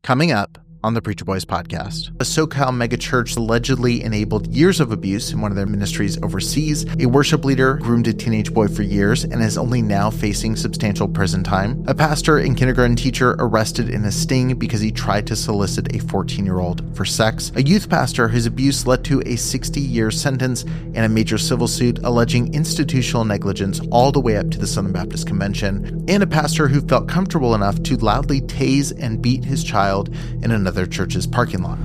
Coming up on the Preacher Boys podcast. A SoCal megachurch allegedly enabled years of abuse in one of their ministries overseas. A worship leader groomed a teenage boy for years and is only now facing substantial prison time. A pastor and kindergarten teacher arrested in a sting because he tried to solicit a 14-year-old for sex. A youth pastor whose abuse led to a 60-year sentence and a major civil suit alleging institutional negligence all the way up to the Southern Baptist Convention. And a pastor who felt comfortable enough to loudly tase and beat his child in another church's parking lot.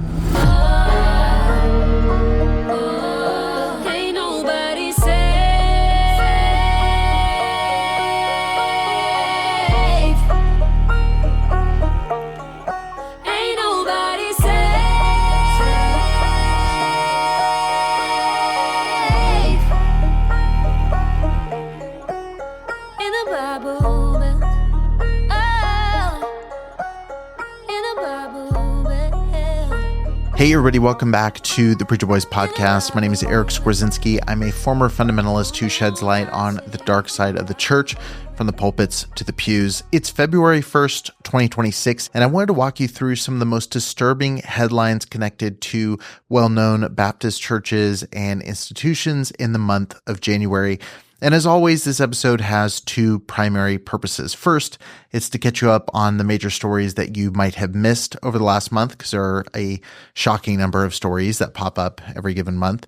Hey everybody, welcome back to the Preacher Boys podcast. My name is Eric Skwarczynski. I'm a former fundamentalist who sheds light on the dark side of the church, from the pulpits to the pews. It's February 1st, 2026, and I wanted to walk you through some of the most disturbing headlines connected to well-known Baptist churches and institutions in the month of January. And as always, this episode has two primary purposes. First, it's to catch you up on the major stories that you might have missed over the last month, because there are a shocking number of stories that pop up every given month.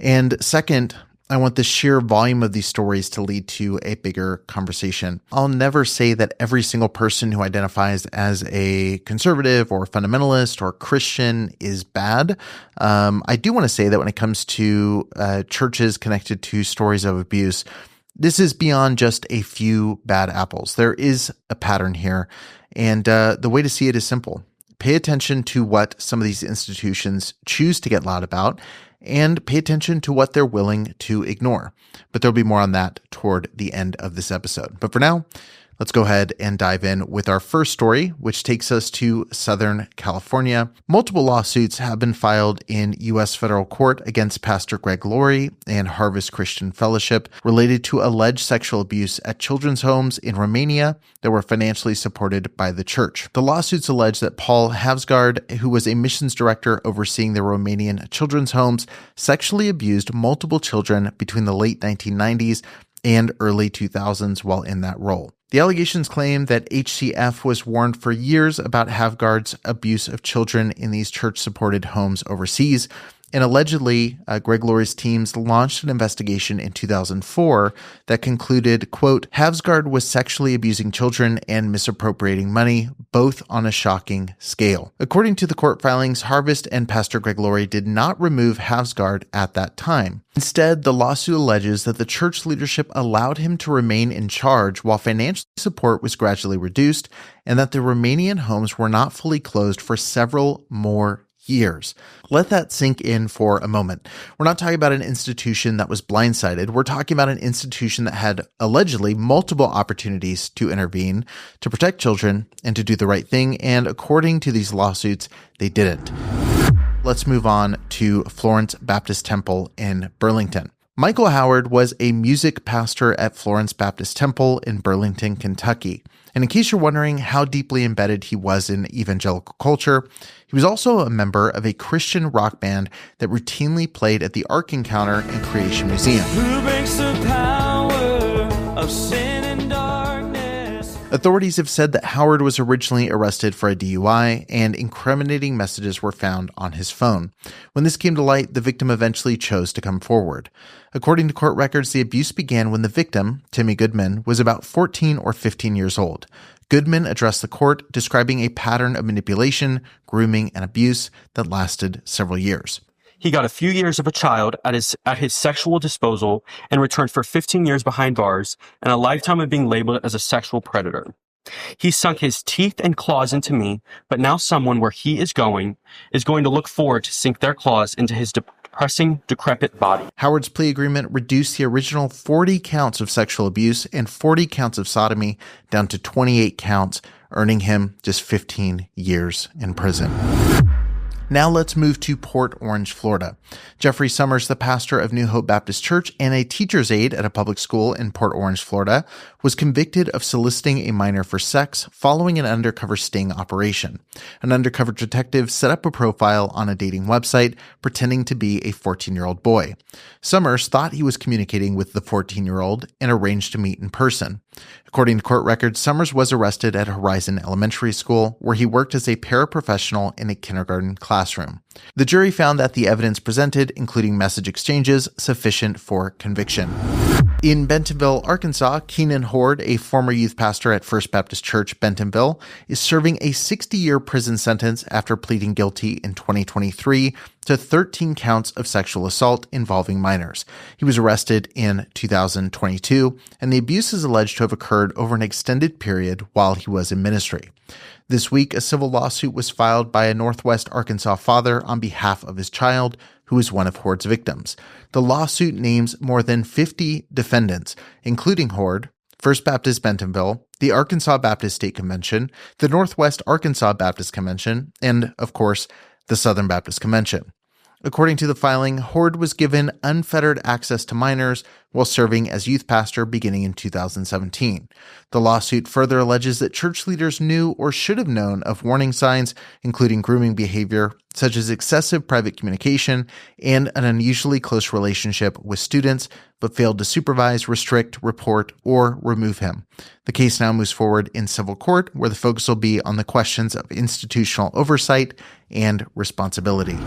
And second, I want the sheer volume of these stories to lead to a bigger conversation. I'll never say that every single person who identifies as a conservative or fundamentalist or Christian is bad. I do want to say that when it comes to churches connected to stories of abuse, this is beyond just a few bad apples. There is a pattern here, and the way to see it is simple. Pay attention to what some of these institutions choose to get loud about, and pay attention to what they're willing to ignore. But there'll be more on that toward the end of this episode. But for now, let's go ahead and dive in with our first story, which takes us to Southern California. Multiple lawsuits have been filed in U.S. federal court against Pastor Laurie and Harvest Christian Fellowship related to alleged sexual abuse at children's homes in Romania that were financially supported by the church. The lawsuits allege that Paul Havsgaard, who was a missions director overseeing the Romanian children's homes, sexually abused multiple children between the late 1990s and early 2000s while in that role. The allegations claim that HCF was warned for years about Havsgaard's abuse of children in these church-supported homes overseas, and allegedly, Laurie's teams launched an investigation in 2004 that concluded, quote, Havsgaard was sexually abusing children and misappropriating money, both on a shocking scale. According to the court filings, Harvest and Pastor Laurie did not remove Havsgaard at that time. Instead, the lawsuit alleges that the church leadership allowed him to remain in charge while financial support was gradually reduced, and that the Romanian homes were not fully closed for several more years. Let that sink in for a moment. We're not talking about an institution that was blindsided. We're talking about an institution that had allegedly multiple opportunities to intervene, to protect children, and to do the right thing. And according to these lawsuits, they didn't. Let's move on to Florence Baptist Temple in Burlington. Michael Howard was a music pastor at Florence Baptist Temple in Burlington, Kentucky. And in case you're wondering how deeply embedded he was in evangelical culture, he was also a member of a Christian rock band that routinely played at the Ark Encounter and Creation Museum. Who breaks the power of sin and darkness? Authorities have said that Howard was originally arrested for a DUI, and incriminating messages were found on his phone. When this came to light, the victim eventually chose to come forward. According to court records, the abuse began when the victim, Timmy Goodman, was about 14 or 15 years old. Goodman addressed the court, describing a pattern of manipulation, grooming, and abuse that lasted several years. He got a few years of a child at his sexual disposal and returned for 15 years behind bars and a lifetime of being labeled as a sexual predator. He sunk his teeth and claws into me, but now someone where he is going to look forward to sink their claws into his depressing, decrepit body. Howard's plea agreement reduced the original 40 counts of sexual abuse and 40 counts of sodomy down to 28 counts, earning him just 15 years in prison. Now let's move to Port Orange, Florida. Jeffrey Summers, the pastor of New Hope Baptist Church and a teacher's aide at a public school in Port Orange, Florida, was convicted of soliciting a minor for sex following an undercover sting operation. An undercover detective set up a profile on a dating website pretending to be a 14-year-old boy. Summers thought he was communicating with the 14-year-old and arranged to meet in person. According to court records, Summers was arrested at Horizon Elementary School, where he worked as a paraprofessional in a kindergarten classroom. The jury found that the evidence presented, including message exchanges, sufficient for conviction. In Bentonville, Arkansas, Keenan Horde, a former youth pastor at First Baptist Church, Bentonville, is serving a 60-year prison sentence after pleading guilty in 2023 to 13 counts of sexual assault involving minors. He was arrested in 2022, and the abuse is alleged to have occurred over an extended period while he was in ministry. This week, a civil lawsuit was filed by a Northwest Arkansas father on behalf of his child, who is one of Horde's victims. The lawsuit names more than 50 defendants, including Horde, First Baptist Bentonville, the Arkansas Baptist State Convention, the Northwest Arkansas Baptist Convention, and, of course, the Southern Baptist Convention. According to the filing, Horde was given unfettered access to minors while serving as youth pastor beginning in 2017. The lawsuit further alleges that church leaders knew or should have known of warning signs, including grooming behavior, such as excessive private communication and an unusually close relationship with students, but failed to supervise, restrict, report, or remove him. The case now moves forward in civil court, where the focus will be on the questions of institutional oversight and responsibility.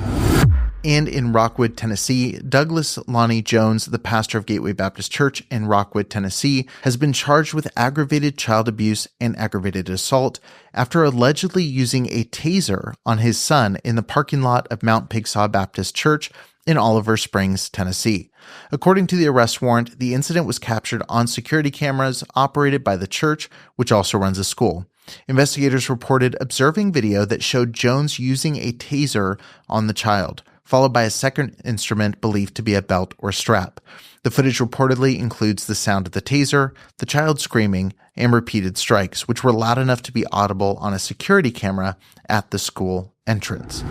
And in Rockwood, Tennessee, Douglas Lonnie Jones, the pastor of Gateway Baptist Church in Rockwood, Tennessee, has been charged with aggravated child abuse and aggravated assault after allegedly using a taser on his son in the parking lot of Mount Pigsaw Baptist Church in Oliver Springs, Tennessee. According to the arrest warrant, the incident was captured on security cameras operated by the church, which also runs a school. Investigators reported observing video that showed Jones using a taser on the child, followed by a second instrument believed to be a belt or strap. The footage reportedly includes the sound of the taser, the child screaming, and repeated strikes, which were loud enough to be audible on a security camera at the school entrance.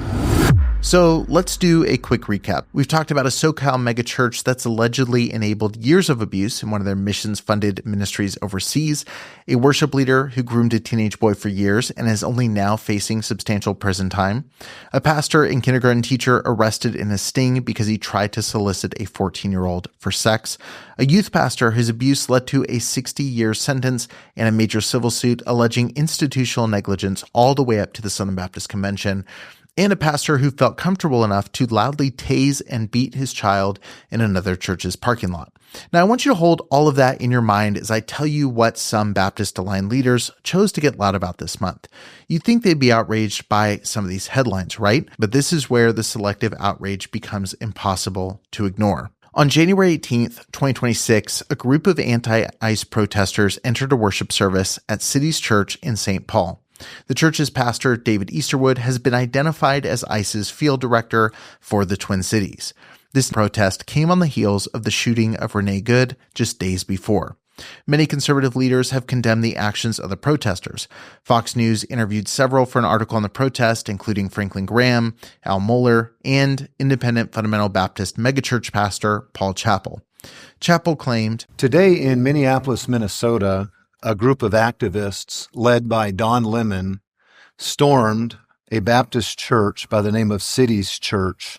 So let's do a quick recap. We've talked about a SoCal megachurch that's allegedly enabled years of abuse in one of their missions-funded ministries overseas, a worship leader who groomed a teenage boy for years and is only now facing substantial prison time, a pastor and kindergarten teacher arrested in a sting because he tried to solicit a 14-year-old for sex, a youth pastor whose abuse led to a 60-year sentence, and a major civil suit alleging institutional negligence all the way up to the Southern Baptist Convention, and a pastor who felt comfortable enough to loudly tase and beat his child in another church's parking lot. Now, I want you to hold all of that in your mind as I tell you what some Baptist-aligned leaders chose to get loud about this month. You'd think they'd be outraged by some of these headlines, right? But this is where the selective outrage becomes impossible to ignore. On January 18th, 2026, a group of anti-ICE protesters entered a worship service at City's Church in St. Paul. The church's pastor, David Easterwood, has been identified as ICE's field director for the Twin Cities. This protest came on the heels of the shooting of Renee Good just days before. Many conservative leaders have condemned the actions of the protesters. Fox News interviewed several for an article on the protest, including Franklin Graham, Al Mohler, and independent fundamental Baptist megachurch pastor Paul Chappell. Chappell claimed, "Today in Minneapolis, Minnesota, a group of activists led by Don Lemon stormed a Baptist church by the name of City's Church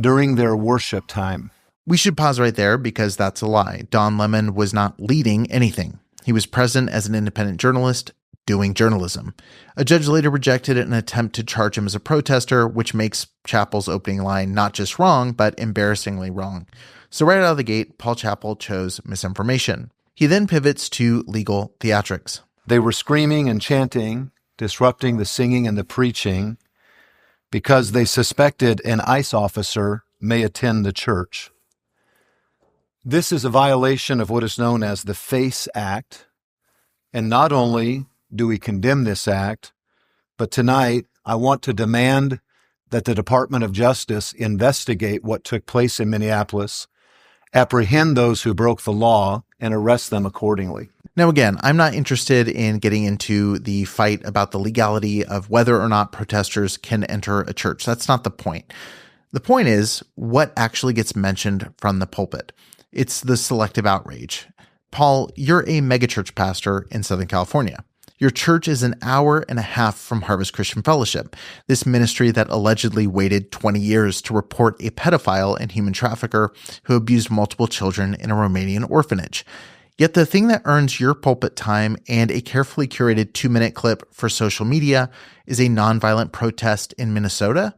during their worship time." We should pause right there because that's a lie. Don Lemon was not leading anything. He was present as an independent journalist doing journalism. A judge later rejected an attempt to charge him as a protester, which makes Chappell's opening line not just wrong, but embarrassingly wrong. So right out of the gate, Paul Chappell chose misinformation. He then pivots to legal theatrics. "They were screaming and chanting, disrupting the singing and the preaching because they suspected an ICE officer may attend the church. This is a violation of what is known as the FACE Act. And not only do we condemn this act, but tonight I want to demand that the Department of Justice investigate what took place in Minneapolis, apprehend those who broke the law, and arrest them accordingly. Now, again, I'm not interested in getting into the fight about the legality of whether or not protesters can enter a church. That's not the point. The point is what actually gets mentioned from the pulpit. It's the selective outrage. Paul, you're a megachurch pastor in Southern California. Your church is an hour and a half from Harvest Christian Fellowship, this ministry that allegedly waited 20 years to report a pedophile and human trafficker who abused multiple children in a Romanian orphanage. Yet the thing that earns your pulpit time and a carefully curated 2-minute clip for social media is a nonviolent protest in Minnesota?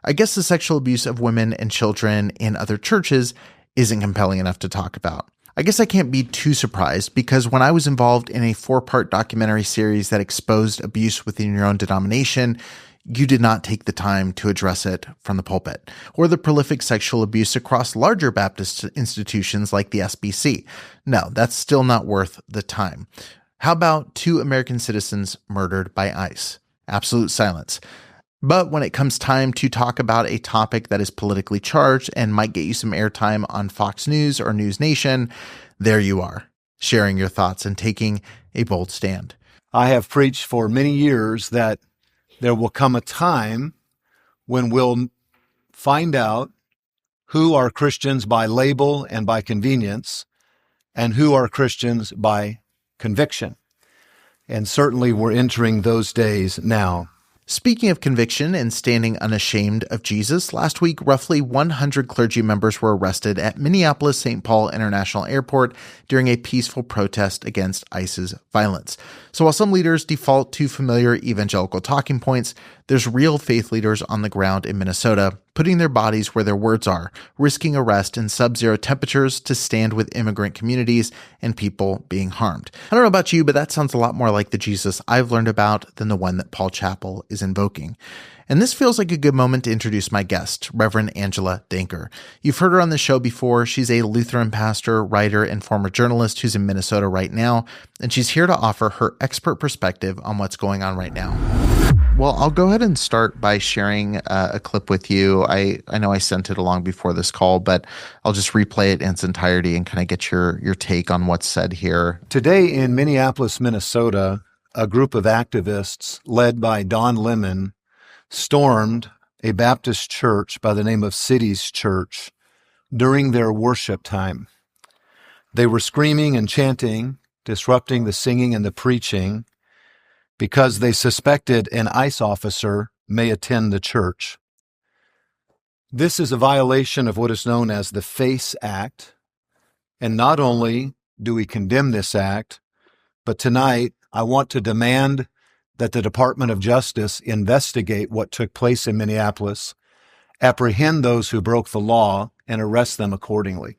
I guess the sexual abuse of women and children in other churches isn't compelling enough to talk about. I guess I can't be too surprised because when I was involved in a 4-part documentary series that exposed abuse within your own denomination, you did not take the time to address it from the pulpit, or the prolific sexual abuse across larger Baptist institutions like the SBC. No, that's still not worth the time. How about 2 American citizens murdered by ICE? Absolute silence. But when it comes time to talk about a topic that is politically charged and might get you some airtime on Fox News or News Nation, there you are, sharing your thoughts and taking a bold stand. I have preached for many years that there will come a time when we'll find out who are Christians by label and by convenience, and who are Christians by conviction. And certainly we're entering those days now. Speaking of conviction and standing unashamed of Jesus, last week, roughly 100 clergy members were arrested at Minneapolis-St. Paul International Airport during a peaceful protest against ICE's violence. So while some leaders default to familiar evangelical talking points, there's real faith leaders on the ground in Minnesota, putting their bodies where their words are, risking arrest in sub-zero temperatures to stand with immigrant communities and people being harmed. I don't know about you, but that sounds a lot more like the Jesus I've learned about than the one that Paul Chappell is invoking. And this feels like a good moment to introduce my guest, Reverend Angela Danker. You've heard her on the show before. She's a Lutheran pastor, writer, and former journalist who's in Minnesota right now, and she's here to offer her expert perspective on what's going on right now. Well, I'll go ahead and start by sharing a clip with you. I know I sent it along before this call, but I'll just replay it in its entirety and kind of get your take on what's said here. Today in Minneapolis, Minnesota, a group of activists led by Don Lemon stormed a Baptist church by the name of Cities Church during their worship time. They were screaming and chanting, disrupting the singing and the preaching, because they suspected an ICE officer may attend the church. This is a violation of what is known as the FACE Act, and not only do we condemn this act, but tonight I want to demand that the Department of Justice investigate what took place in Minneapolis, apprehend those who broke the law, and arrest them accordingly.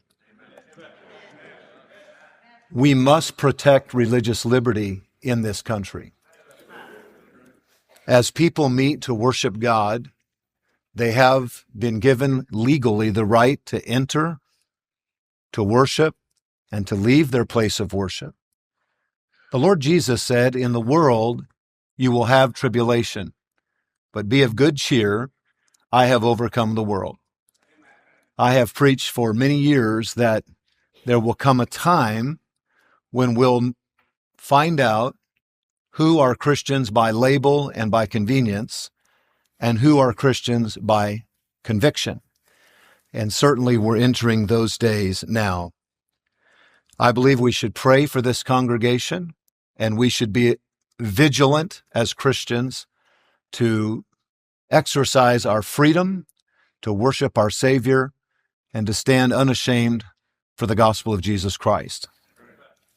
We must protect religious liberty in this country. As people meet to worship God, they have been given legally the right to enter, to worship, and to leave their place of worship. The Lord Jesus said, "In the world you will have tribulation, but be of good cheer, I have overcome the world." I have preached for many years that there will come a time when we'll find out who are Christians by label and by convenience, and who are Christians by conviction. And certainly we're entering those days now. I believe we should pray for this congregation, and we should be vigilant as Christians to exercise our freedom to worship our Savior and to stand unashamed for the gospel of Jesus Christ.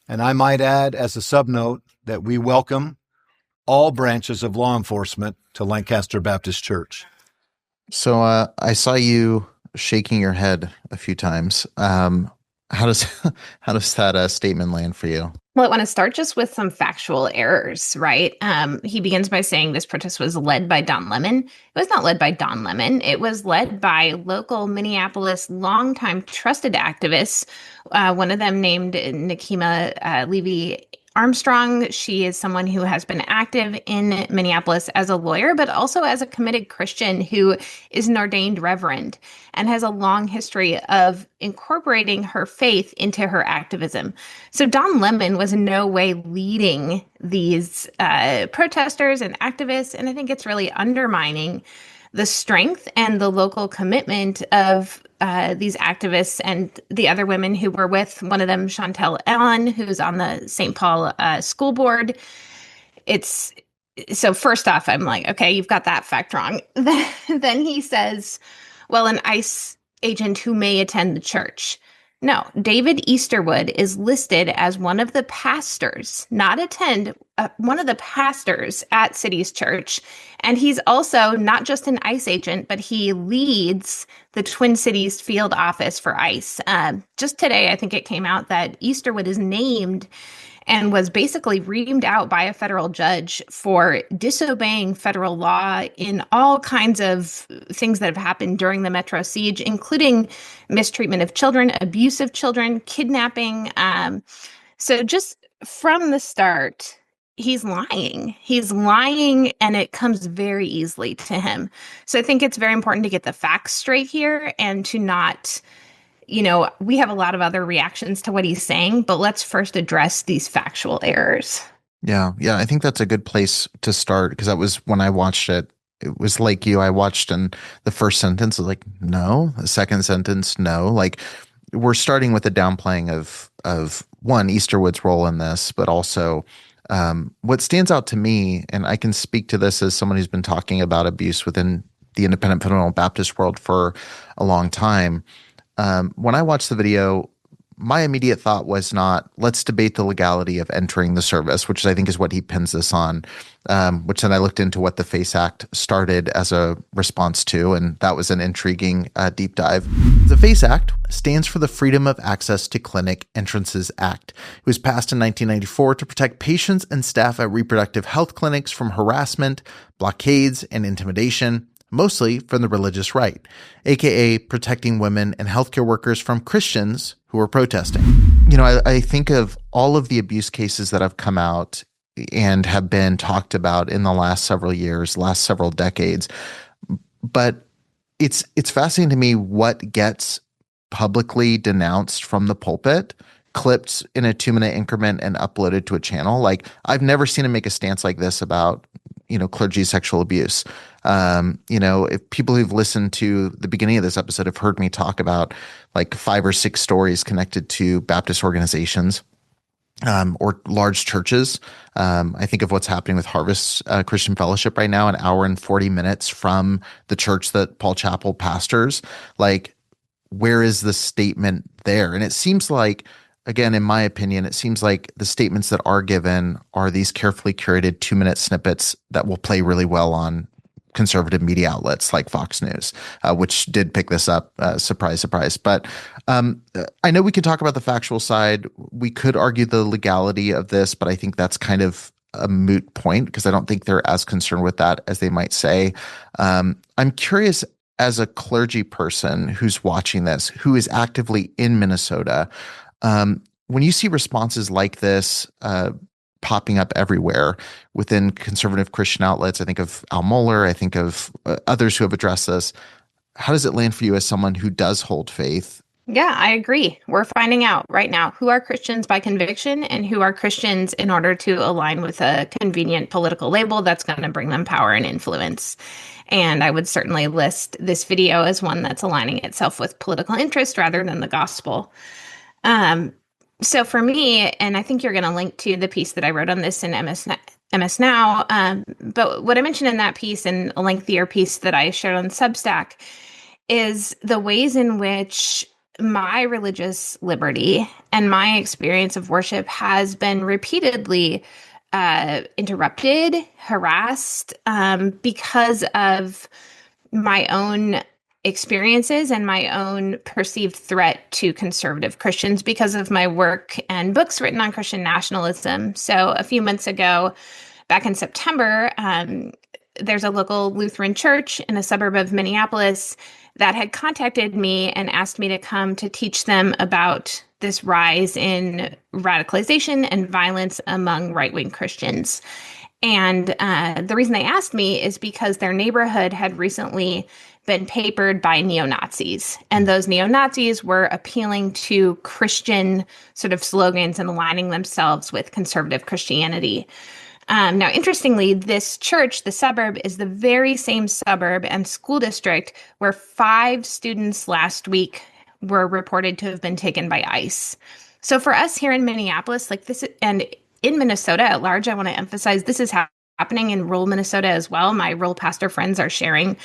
And I might add as a subnote that we welcome all branches of law enforcement to Lancaster Baptist Church. So I saw you shaking your head a few times. How does that statement land for you? Well, I want to start just with some factual errors, right? He begins by saying this protest was led by Don Lemon. It was not led by Don Lemon. It was led by local Minneapolis longtime trusted activists. One of them named Nakima Levy Armstrong. She is someone who has been active in Minneapolis as a lawyer, but also as a committed Christian who is an ordained reverend and has a long history of incorporating her faith into her activism. So Don Lemon was in no way leading these protesters and activists, and I think it's really undermining the strength and the local commitment of these activists and the other women who were with, one of them, Chantel Allen, who's on the St. Paul school board. So first off, I'm like, okay, you've got that fact wrong. Then he says, well, an ICE agent who may attend the church. No, David Easterwood is listed as one of the pastors, not attend, one of the pastors at City's Church. And he's also not just an ICE agent, but he leads the Twin Cities field office for ICE. Just today, I think it came out that Easterwood is named and was basically reamed out by a federal judge for disobeying federal law in all kinds of things that have happened during the Metro siege, including mistreatment of children, abuse of children, kidnapping. So just from the start, he's lying. He's lying, and it comes very easily to him. So I think it's very important to get the facts straight here and to not... we have a lot of other reactions to what he's saying, but let's first address these factual errors. Yeah. I think that's a good place to start, because that was when I watched it. It was like you, I watched, and the first sentence was like, no. The second sentence, no. Like, we're starting with a downplaying of one, Easterwood's role in this, but also what stands out to me, and I can speak to this as someone who's been talking about abuse within the independent fundamental Baptist world for a long time. When I watched the video, my immediate thought was not, let's debate the legality of entering the service, which I think is what he pins this on, which then I looked into what the FACE Act started as a response to, and that was an intriguing deep dive. The FACE Act stands for the Freedom of Access to Clinic Entrances Act. It was passed in 1994 to protect patients and staff at reproductive health clinics from harassment, blockades, and intimidation, mostly from the religious right, aka protecting women and healthcare workers from Christians who are protesting. I think of all of the abuse cases that have come out and have been talked about in the last several years, last several decades. But it's fascinating to me what gets publicly denounced from the pulpit, clipped in a 2-minute increment and uploaded to a channel. Like, I've never seen him make a stance like this about, clergy sexual abuse. If people who've listened to the beginning of this episode have heard me talk about like 5 or 6 stories connected to Baptist organizations or large churches. I think of what's happening with Harvest Christian Fellowship right now, an hour and 40 minutes from the church that Paul Chappell pastors. Like, where is the statement there? And it seems like, again, in my opinion, it seems like the statements that are given are these carefully curated 2-minute snippets that will play really well on conservative media outlets like Fox News, which did pick this up. Surprise, surprise. But I know we could talk about the factual side. We could argue the legality of this, but I think that's kind of a moot point because I don't think they're as concerned with that as they might say. I'm curious, as a clergy person who's watching this, who is actively in Minnesota, when you see responses like this popping up everywhere within conservative Christian outlets, I think of Al Mohler, I think of others who have addressed this. How does it land for you as someone who does hold faith? Yeah, I agree. We're finding out right now who are Christians by conviction and who are Christians in order to align with a convenient political label that's going to bring them power and influence. And I would certainly list this video as one that's aligning itself with political interest rather than the gospel. So for me, and I think you're going to link to the piece that I wrote on this in MS Now, but what I mentioned in that piece and a lengthier piece that I shared on Substack is the ways in which my religious liberty and my experience of worship has been repeatedly interrupted, harassed, because of my own experiences and my own perceived threat to conservative Christians because of my work and books written on Christian nationalism. So a few months ago, back in September, there's a local Lutheran church in a suburb of Minneapolis that had contacted me and asked me to come to teach them about this rise in radicalization and violence among right-wing Christians. And the reason they asked me is because their neighborhood had recently been papered by neo-Nazis. And those neo-Nazis were appealing to Christian sort of slogans and aligning themselves with conservative Christianity. Now, interestingly, this church, the suburb, is the very same suburb and school district where 5 students last week were reported to have been taken by ICE. So for us here in Minneapolis, like this, and in Minnesota at large, I want to emphasize this is happening in rural Minnesota as well. My rural pastor friends are sharing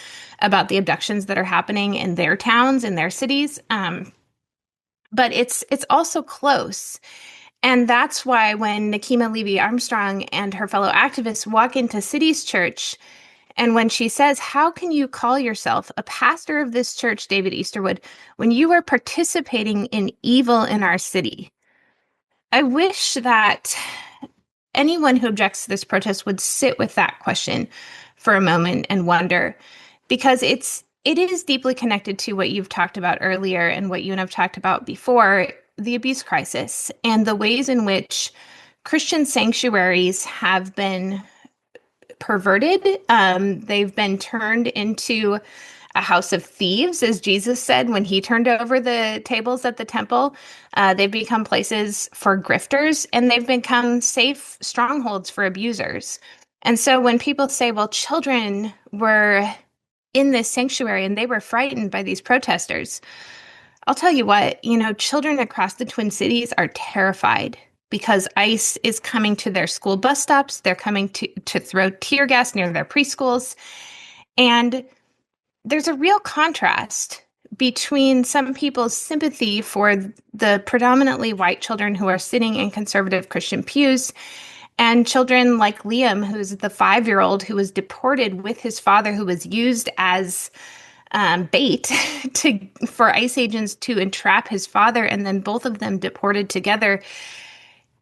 about the abductions that are happening in their towns, in their cities. But it's also close. And that's why when Nakima Levy-Armstrong and her fellow activists walk into City's church, and when she says, how can you call yourself a pastor of this church, David Easterwood, when you are participating in evil in our city? I wish that anyone who objects to this protest would sit with that question for a moment and wonder, because it is deeply connected to what you've talked about earlier and what you and I've talked about before, the abuse crisis and the ways in which Christian sanctuaries have been perverted. They've been turned into a house of thieves, as Jesus said when he turned over the tables at the temple. They've become places for grifters, and they've become safe strongholds for abusers. And so when people say, well, children were in this sanctuary and they were frightened by these protesters, I'll tell you what, children across the Twin Cities are terrified because ICE is coming to their school bus stops. They're coming to throw tear gas near their preschools. And there's a real contrast between some people's sympathy for the predominantly white children who are sitting in conservative Christian pews and children like Liam, who's the 5-year-old who was deported with his father, who was used as bait for ICE agents to entrap his father, and then both of them deported together.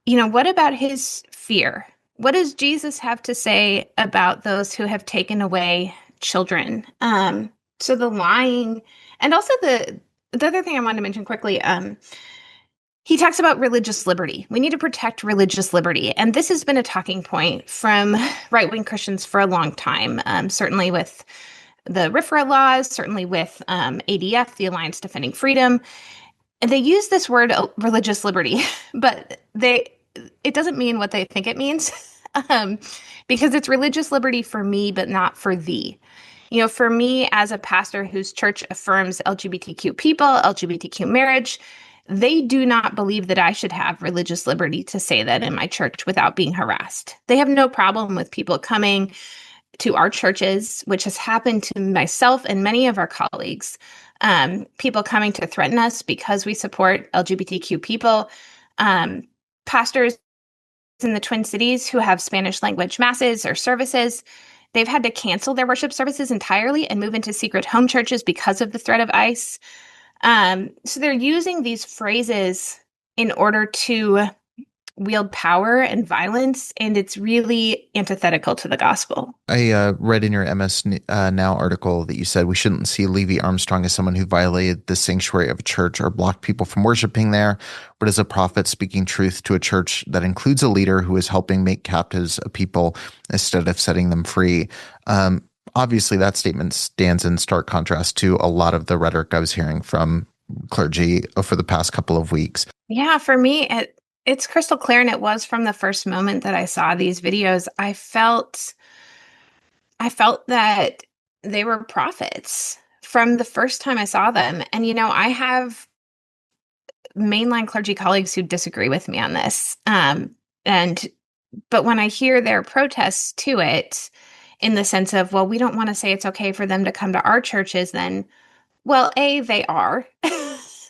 What about his fear? What does Jesus have to say about those who have taken away children? So the lying, and also the other thing I wanted to mention quickly, he talks about religious liberty. We need to protect religious liberty. And this has been a talking point from right-wing Christians for a long time, certainly with the RFRA laws, certainly with ADF, the Alliance Defending Freedom. And they use this word religious liberty, but it doesn't mean what they think it means, because it's religious liberty for me, but not for thee. For me as a pastor whose church affirms LGBTQ people, LGBTQ marriage, they do not believe that I should have religious liberty to say that in my church without being harassed. They have no problem with people coming to our churches, which has happened to myself and many of our colleagues, people coming to threaten us because we support LGBTQ people, pastors in the Twin Cities who have Spanish language masses or services. They've had to cancel their worship services entirely and move into secret home churches because of the threat of ICE. So they're using these phrases in order to wield power and violence, and it's really antithetical to the gospel. I read in your MS Now article that you said we shouldn't see Levy-Armstrong as someone who violated the sanctuary of a church or blocked people from worshiping there, but as a prophet speaking truth to a church that includes a leader who is helping make captives a people instead of setting them free. Obviously, that statement stands in stark contrast to a lot of the rhetoric I was hearing from clergy for the past couple of weeks. Yeah, for me, it's crystal clear, and it was from the first moment that I saw these videos. I felt that they were prophets from the first time I saw them. And, I have mainline clergy colleagues who disagree with me on this. But when I hear their protests to it, in the sense of, well, we don't want to say it's okay for them to come to our churches, then, well, they are.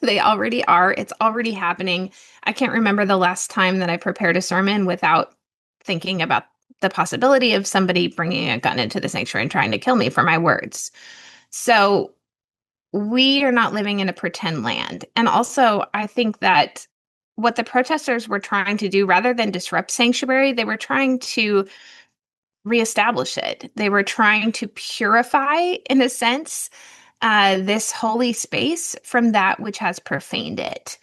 They already are. It's already happening. I can't remember the last time that I prepared a sermon without thinking about the possibility of somebody bringing a gun into the sanctuary and trying to kill me for my words. So we are not living in a pretend land. And also, I think that what the protesters were trying to do, rather than disrupt sanctuary, they were trying to reestablish it. They were trying to purify, in a sense, this holy space from that which has profaned it.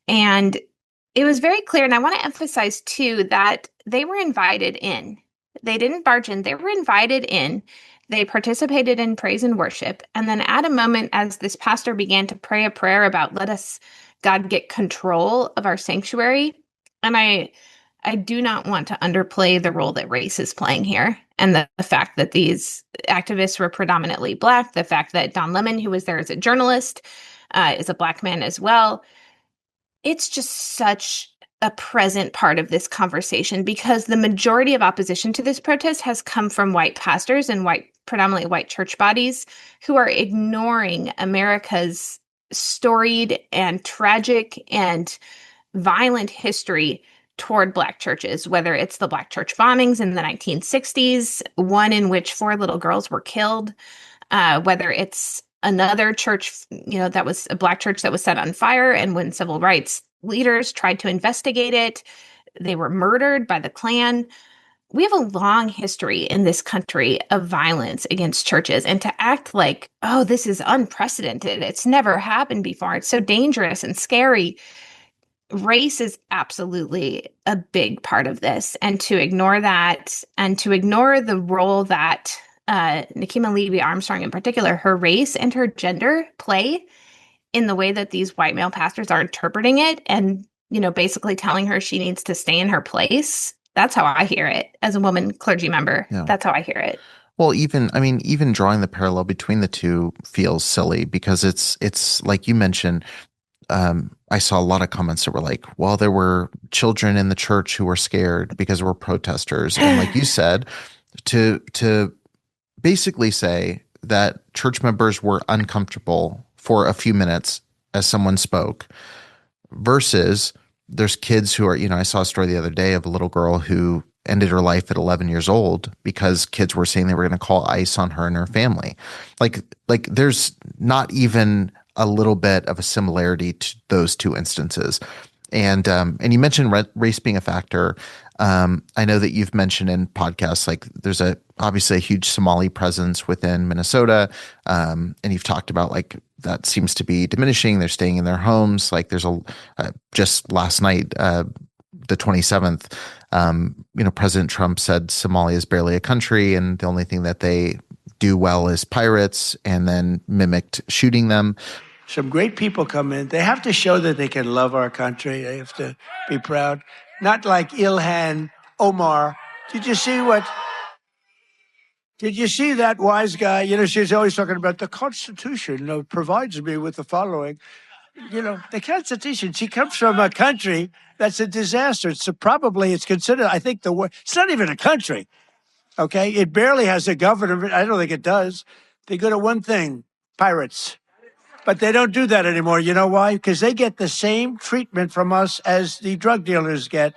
And it was very clear. And I want to emphasize, too, that they were invited in. They didn't barge in. They were invited in. They participated in praise and worship. And then at a moment, as this pastor began to pray a prayer about, let us, God, get control of our sanctuary. And I do not want to underplay the role that race is playing here. And the fact that these activists were predominantly Black, the fact that Don Lemon, who was there as a journalist, is a Black man as well. It's just such a present part of this conversation because the majority of opposition to this protest has come from white pastors and predominantly white church bodies who are ignoring America's storied and tragic and violent history toward Black churches, whether it's the Black church bombings in the 1960s, one in which 4 little girls were killed, whether it's another church, that was a Black church that was set on fire. And when civil rights leaders tried to investigate it, they were murdered by the Klan. We have a long history in this country of violence against churches. And to act like, oh, this is unprecedented, it's never happened before, it's so dangerous and scary. Race is absolutely a big part of this. And to ignore that and to ignore the role that Nikema Levy Armstrong in particular, her race and her gender play in the way that these white male pastors are interpreting it and, basically telling her she needs to stay in her place. That's how I hear it as a woman clergy member. Yeah. That's how I hear it. Well, even drawing the parallel between the two feels silly because it's like you mentioned, I saw a lot of comments that were like, well, there were children in the church who were scared because there were protesters. And like you said, to basically say that church members were uncomfortable for a few minutes as someone spoke versus there's kids who are, I saw a story the other day of a little girl who ended her life at 11 years old because kids were saying they were going to call ICE on her and her family. Like there's not even a little bit of a similarity to those two instances. And you mentioned race being a factor. I know that you've mentioned in podcasts, like there's obviously a huge Somali presence within Minnesota. And you've talked about like that seems to be diminishing. They're staying in their homes. Like there's just last night, the 27th, President Trump said Somalia is barely a country. And the only thing that they do well is pirates, and then mimicked shooting them. Some great people come in. They have to show that they can love our country. They have to be proud. Not like Ilhan Omar. Did you see that wise guy? She's always talking about the Constitution provides me with the following. The Constitution, she comes from a country that's a disaster. It's considered, I think, it's not even a country. Okay? It barely has a government. I don't think it does. They go to one thing, pirates. But they don't do that anymore. You know why? Because they get the same treatment from us as the drug dealers get.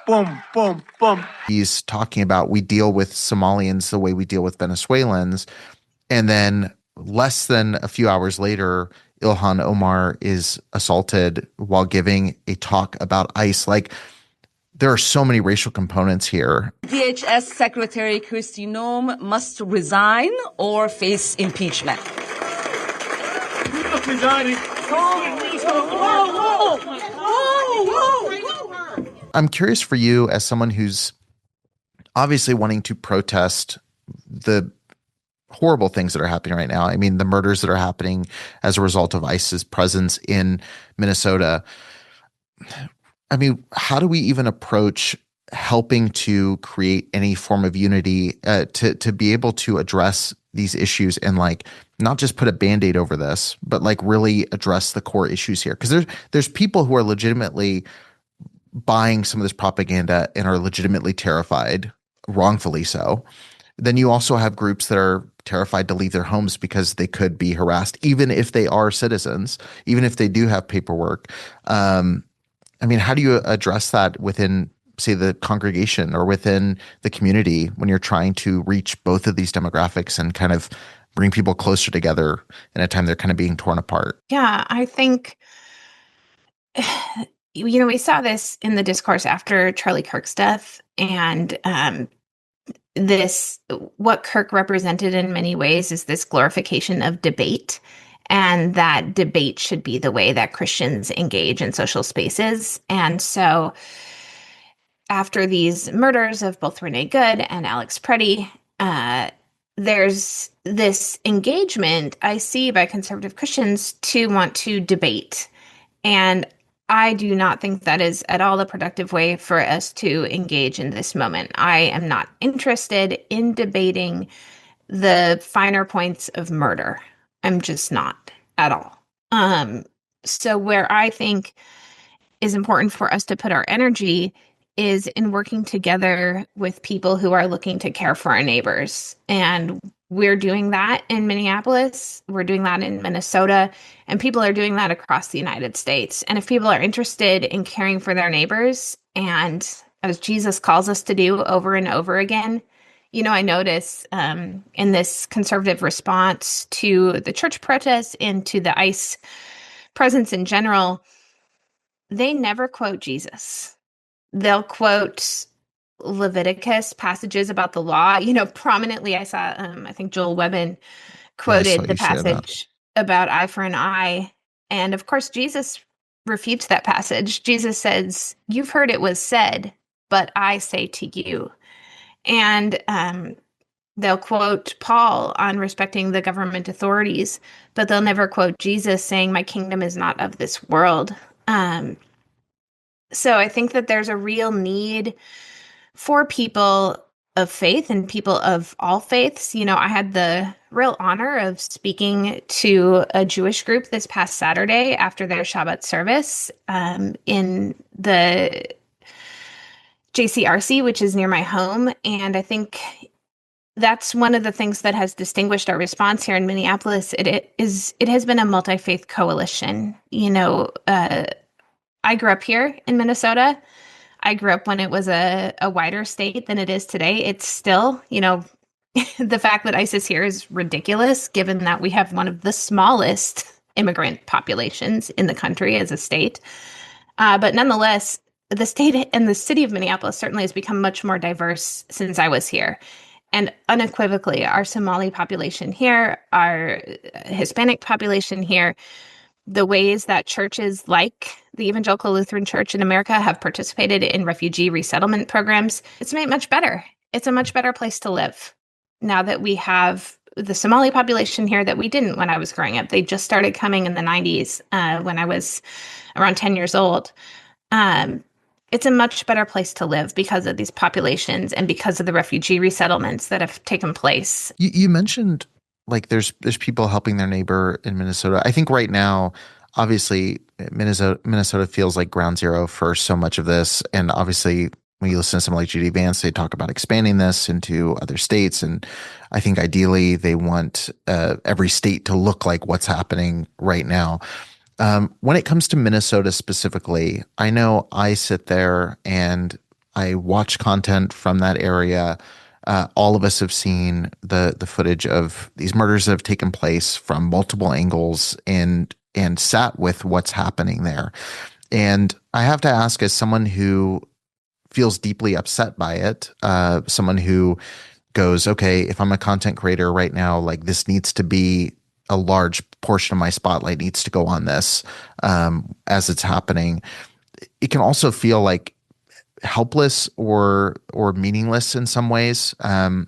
Boom, boom, boom. He's talking about we deal with Somalians the way we deal with Venezuelans. And then less than a few hours later, Ilhan Omar is assaulted while giving a talk about ICE. Like, there are so many racial components here. DHS Secretary Kristi Noem must resign or face impeachment. I'm curious for you, as someone who's obviously wanting to protest the horrible things that are happening right now. I mean, the murders that are happening as a result of ICE's presence in Minnesota. I mean, how do we even approach helping to create any form of unity to be able to address these issues and like not just put a Band-Aid over this, but like really address the core issues here? Because there's people who are legitimately buying some of this propaganda and are legitimately terrified, wrongfully so. Then you also have groups that are terrified to leave their homes because they could be harassed, even if they are citizens, even if they do have paperwork. I mean, how do you address that within, say, the congregation or within the community when you're trying to reach both of these demographics and kind of bring people closer together in a time they're kind of being torn apart? Yeah, I think, we saw this in the discourse after Charlie Kirk's death, and what Kirk represented in many ways is this glorification of debate and that debate should be the way that Christians engage in social spaces. And so after these murders of both Renee Good and Alex Preddy, there's this engagement I see by conservative Christians to want to debate. And I do not think that is at all a productive way for us to engage in this moment. I am not interested in debating the finer points of murder. I'm just not at all. So where I think is important for us to put our energy is in working together with people who are looking to care for our neighbors. And we're doing that in Minneapolis. We're doing that in Minnesota. And people are doing that across the United States. And if people are interested in caring for their neighbors, and as Jesus calls us to do over and over again, I notice in this conservative response to the church protests and to the ICE presence in general, they never quote Jesus. They'll quote Leviticus passages about the law. Prominently, I saw, I think Joel Webben quoted the passage about eye for an eye. And of course, Jesus refutes that passage. Jesus says, "You've heard it was said, but I say to you." And they'll quote Paul on respecting the government authorities, but they'll never quote Jesus saying, "My kingdom is not of this world." So I think that there's a real need for people of faith and people of all faiths. I had the real honor of speaking to a Jewish group this past Saturday after their Shabbat service in the JCRC, which is near my home. And I think that's one of the things that has distinguished our response here in Minneapolis. It has been a multi-faith coalition. I grew up here in Minnesota. I grew up when it was a wider state than it is today. It's still, the fact that ICE is here is ridiculous, given that we have one of the smallest immigrant populations in the country as a state. But nonetheless, the state and the city of Minneapolis certainly has become much more diverse since I was here. And unequivocally, our Somali population here, our Hispanic population here, the ways that churches like the Evangelical Lutheran Church in America have participated in refugee resettlement programs, it's made much better. It's a much better place to live now that we have the Somali population here that we didn't when I was growing up. They just started coming in the 90s when I was around 10 years old. It's a much better place to live because of these populations and because of the refugee resettlements that have taken place. You mentioned there's people helping their neighbor in Minnesota. I think right now, obviously, Minnesota feels like ground zero for so much of this. And obviously, when you listen to someone like J.D. Vance, they talk about expanding this into other states. And I think ideally they want every state to look like what's happening right now. When it comes to Minnesota specifically, I know I sit there and I watch content from that area. All of us have seen the footage of these murders that have taken place from multiple angles and sat with what's happening there. And I have to ask, as someone who feels deeply upset by it, someone who goes, okay, if I'm a content creator right now, this needs to be a large portion of my spotlight needs to go on this as it's happening. It can also feel helpless or meaningless in some ways. I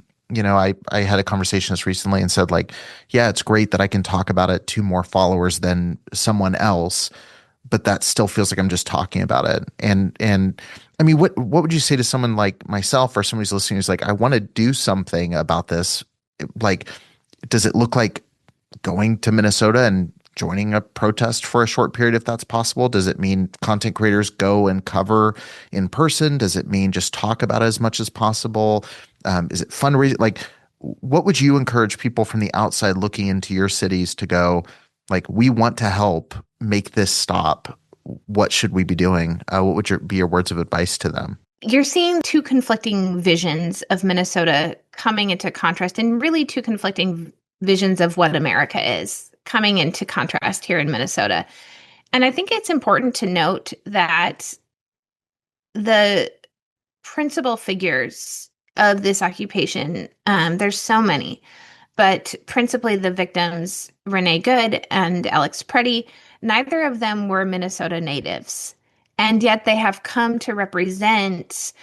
had a conversation this recently and said yeah, it's great that I can talk about it to more followers than someone else, but that still feels like I'm just talking about it. And I mean, what would you say to someone like myself or someone who's listening who's I want to do something about this? Does it look like going to Minnesota and joining a protest for a short period if that's possible? Does it mean content creators go and cover in person? Does it mean just talk about it as much as possible? Is it fundraising? What would you encourage people from the outside looking into your cities to go, we want to help make this stop? What should we be doing? What would be your words of advice to them? You're seeing two conflicting visions of Minnesota coming into contrast, and really two conflicting visions of what America is coming into contrast here in Minnesota. And I think it's important to note that the principal figures of this occupation, there's so many, but principally the victims, Renee Good and Alex Preddy, neither of them were Minnesota natives. And yet they have come to represent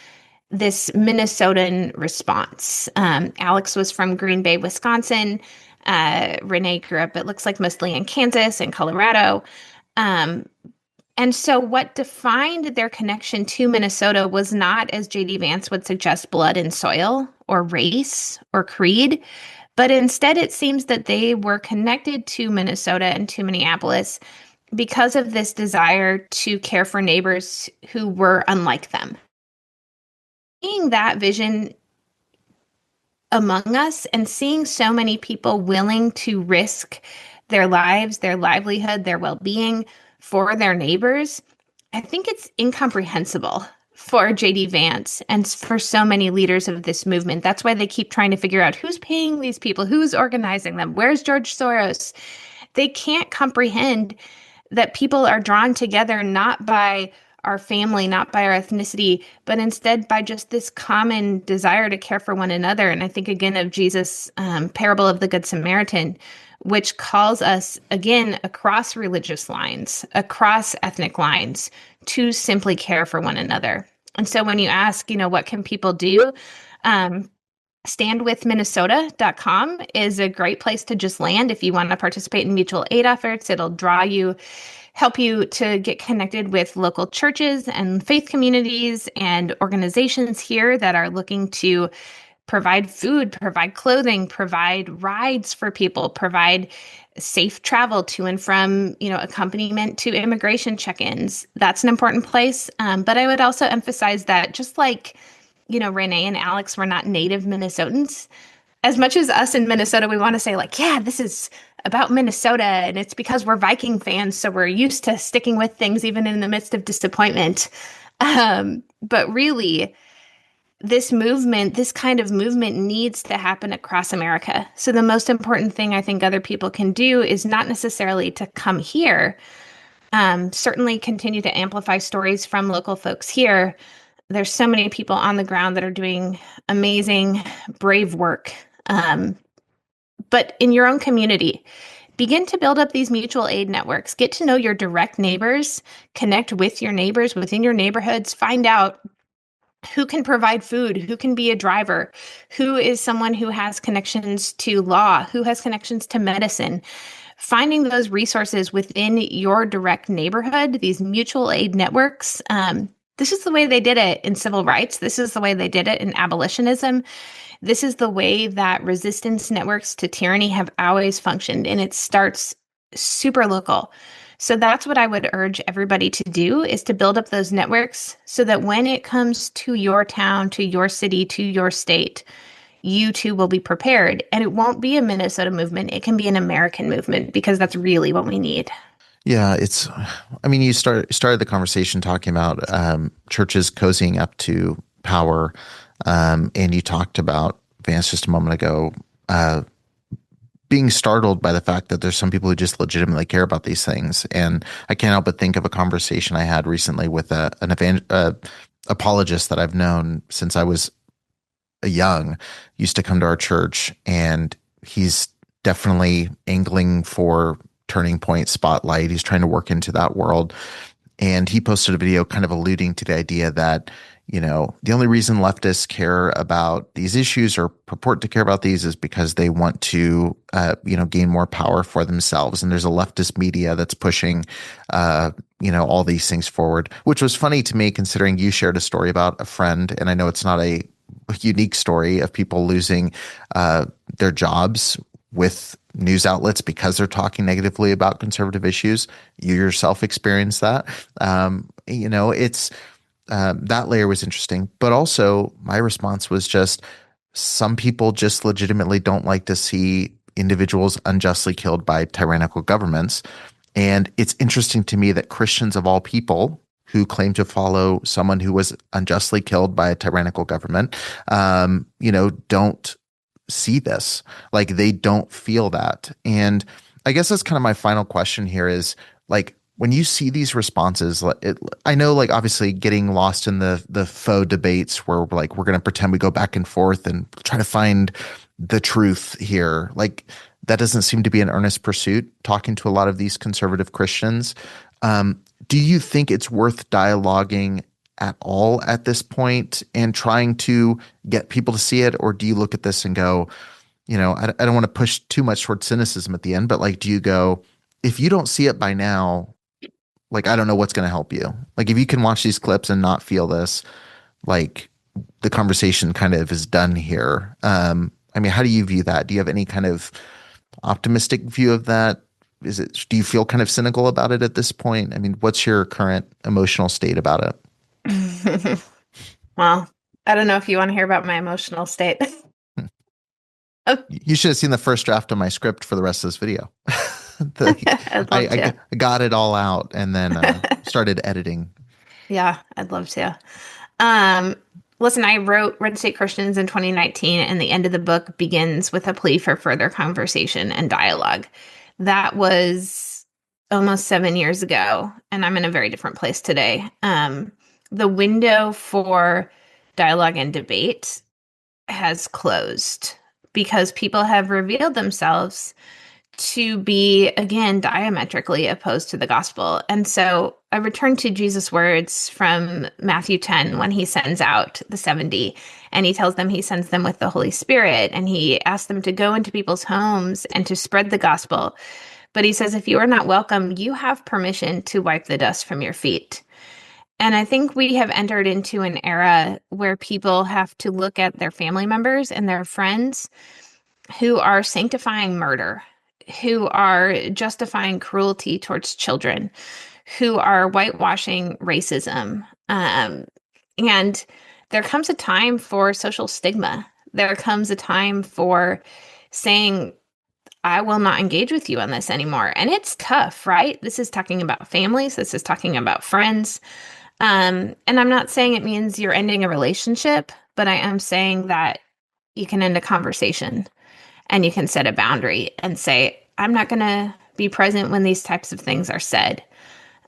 this Minnesotan response. Alex was from Green Bay, Wisconsin. Renee grew up, it looks like, mostly in Kansas and Colorado. And so what defined their connection to Minnesota was not, as J.D. Vance would suggest, blood and soil or race or creed, but instead it seems that they were connected to Minnesota and to Minneapolis because of this desire to care for neighbors who were unlike them. Seeing that vision among us and seeing so many people willing to risk their lives, their livelihood, their well-being for their neighbors, I think it's incomprehensible for J.D. Vance and for so many leaders of this movement. That's why they keep trying to figure out who's paying these people, who's organizing them, where's George Soros. They can't comprehend that people are drawn together not by our family, not by our ethnicity, but instead by just this common desire to care for one another. And I think again of Jesus' parable of the Good Samaritan, which calls us again across religious lines, across ethnic lines, to simply care for one another. And so when you ask, what can people do? Standwithminnesota.com is a great place to just land if you want to participate in mutual aid efforts. It'll help you to get connected with local churches and faith communities and organizations here that are looking to provide food, provide clothing, provide rides for people, provide safe travel to and from, accompaniment to immigration check-ins. That's an important place. But I would also emphasize that just like, Renee and Alex were not native Minnesotans, as much as us in Minnesota, we want to say this is about Minnesota and it's because we're Viking fans, so we're used to sticking with things even in the midst of disappointment. But really, this kind of movement needs to happen across America. So the most important thing I think other people can do is not necessarily to come here, certainly continue to amplify stories from local folks here. There's so many people on the ground that are doing amazing, brave work. But in your own community, begin to build up these mutual aid networks. Get to know your direct neighbors, connect with your neighbors within your neighborhoods, find out who can provide food, who can be a driver, who is someone who has connections to law, who has connections to medicine. Finding those resources within your direct neighborhood, these mutual aid networks. This is the way they did it in civil rights. This is the way they did it in abolitionism. This is the way that resistance networks to tyranny have always functioned, and it starts super local. So that's what I would urge everybody to do, is to build up those networks so that when it comes to your town, to your city, to your state, you too will be prepared. And it won't be a Minnesota movement. It can be an American movement, because that's really what we need. Yeah, you started the conversation talking about churches cozying up to power, and you talked about, Vance, just a moment ago, being startled by the fact that there's some people who just legitimately care about these things. And I can't help but think of a conversation I had recently with an apologist that I've known since I was young, used to come to our church, and he's definitely angling for Turning Point spotlight. He's trying to work into that world. And he posted a video kind of alluding to the idea that, the only reason leftists care about these issues or purport to care about these is because they want to, gain more power for themselves. And there's a leftist media that's pushing, all these things forward, which was funny to me considering you shared a story about a friend. And I know it's not a unique story of people losing their jobs with news outlets because they're talking negatively about conservative issues. You yourself experienced that. It's that layer was interesting, but also my response was just, some people just legitimately don't like to see individuals unjustly killed by tyrannical governments. And it's interesting to me that Christians of all people who claim to follow someone who was unjustly killed by a tyrannical government, don't see this. Like, they don't feel that. And I guess that's kind of my final question here is, when you see these responses, I know, like, obviously getting lost in the faux debates where we're going to pretend we go back and forth and try to find the truth here. Like, that doesn't seem to be an earnest pursuit, talking to a lot of these conservative Christians. Do you think it's worth dialoguing at all at this point and trying to get people to see it? Or do you look at this and go, I don't want to push too much towards cynicism at the end, but like, do you go, if you don't see it by now, like, I don't know what's going to help you. Like, if you can watch these clips and not feel this, like, the conversation kind of is done here. I mean, how do you view that? Do you have any kind of optimistic view of that? Do you feel kind of cynical about it at this point? I mean, what's your current emotional state about it? Well, I don't know if you want to hear about my emotional state. You should have seen the first draft of my script for the rest of this video. I got it all out and then started editing. Yeah, I'd love to. Listen, I wrote Red State Christians in 2019, and the end of the book begins with a plea for further conversation and dialogue. That was almost 7 years ago, and I'm in a very different place today. The window for dialogue and debate has closed because people have revealed themselves to be, again, diametrically opposed to the gospel. And so I return to Jesus' words from Matthew 10 when he sends out the 70, and he tells them he sends them with the Holy Spirit, and he asks them to go into people's homes and to spread the gospel. But he says, if you are not welcome, you have permission to wipe the dust from your feet. And I think we have entered into an era where people have to look at their family members and their friends who are sanctifying murder, who are justifying cruelty towards children, who are whitewashing racism. And there comes a time for social stigma. There comes a time for saying, I will not engage with you on this anymore. And it's tough, right? This is talking about families. This is talking about friends. And I'm not saying it means you're ending a relationship, but I am saying that you can end a conversation and you can set a boundary and say, I'm not going to be present when these types of things are said.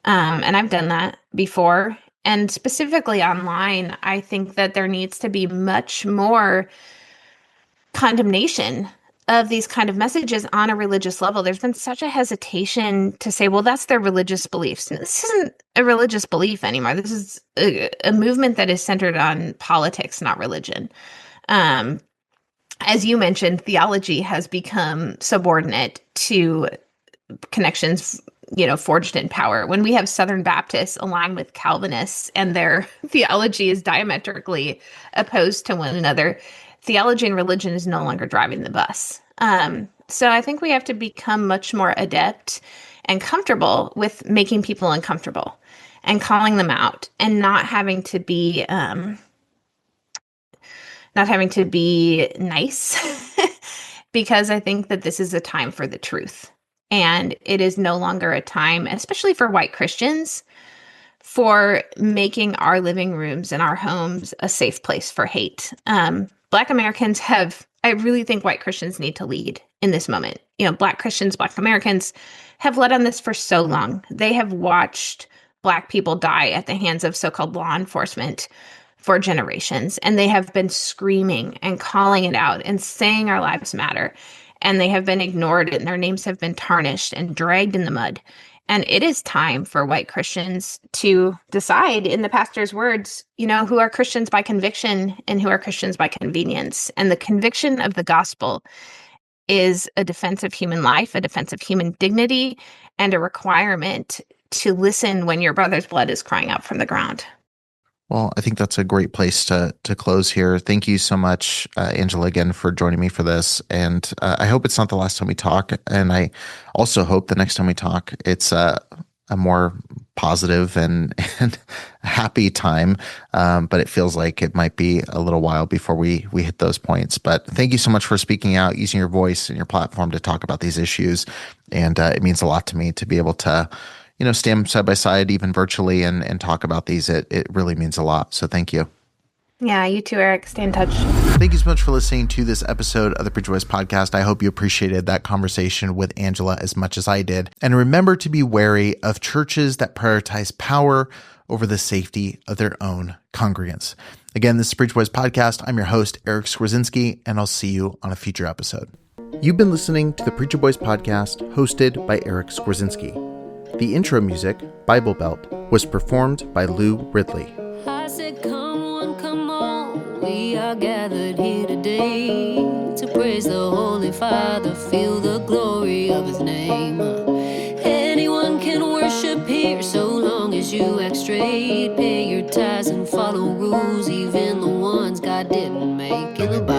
And I've done that before. And specifically online, I think that there needs to be much more condemnation of these kind of messages on a religious level. There's been such a hesitation to say, well, that's their religious beliefs. This isn't a religious belief anymore. This is a movement that is centered on politics, not religion. As you mentioned, theology has become subordinate to connections, forged in power. When we have Southern Baptists align with Calvinists and their theology is diametrically opposed to one another, theology and religion is no longer driving the bus. So I think we have to become much more adept and comfortable with making people uncomfortable and calling them out and not having to be nice because I think that this is a time for the truth. And it is no longer a time, especially for white Christians, for making our living rooms and our homes a safe place for hate. Black Americans I really think white Christians need to lead in this moment. Black Christians, Black Americans have led on this for so long. They have watched Black people die at the hands of so-called law enforcement for generations. And they have been screaming and calling it out and saying our lives matter. And they have been ignored and their names have been tarnished and dragged in the mud. And it is time for white Christians to decide, in the pastor's words, who are Christians by conviction and who are Christians by convenience. And the conviction of the gospel is a defense of human life, a defense of human dignity, and a requirement to listen when your brother's blood is crying out from the ground. Well, I think that's a great place to close here. Thank you so much, Angela, again, for joining me for this. And I hope it's not the last time we talk. And I also hope the next time we talk, it's a more positive and happy time. But it feels like it might be a little while before we hit those points. But thank you so much for speaking out, using your voice and your platform to talk about these issues. And it means a lot to me to be able to stand side by side, even virtually, and talk about these. It really means a lot. So thank you. Yeah, you too, Eric. Stay in touch. Thank you so much for listening to this episode of the Preacher Boys podcast. I hope you appreciated that conversation with Angela as much as I did. And remember to be wary of churches that prioritize power over the safety of their own congregants. Again, this is Preacher Boys podcast. I'm your host, Eric Skwarczynski, and I'll see you on a future episode. You've been listening to the Preacher Boys podcast, hosted by Eric Skwarczynski. The intro music, Bible Belt, was performed by Lou Ridley. I said, come on, we are gathered here today to praise the Holy Father, feel the glory of his name. Anyone can worship here so long as you act straight, pay your tithes and follow rules, even the ones God didn't make in the Bible.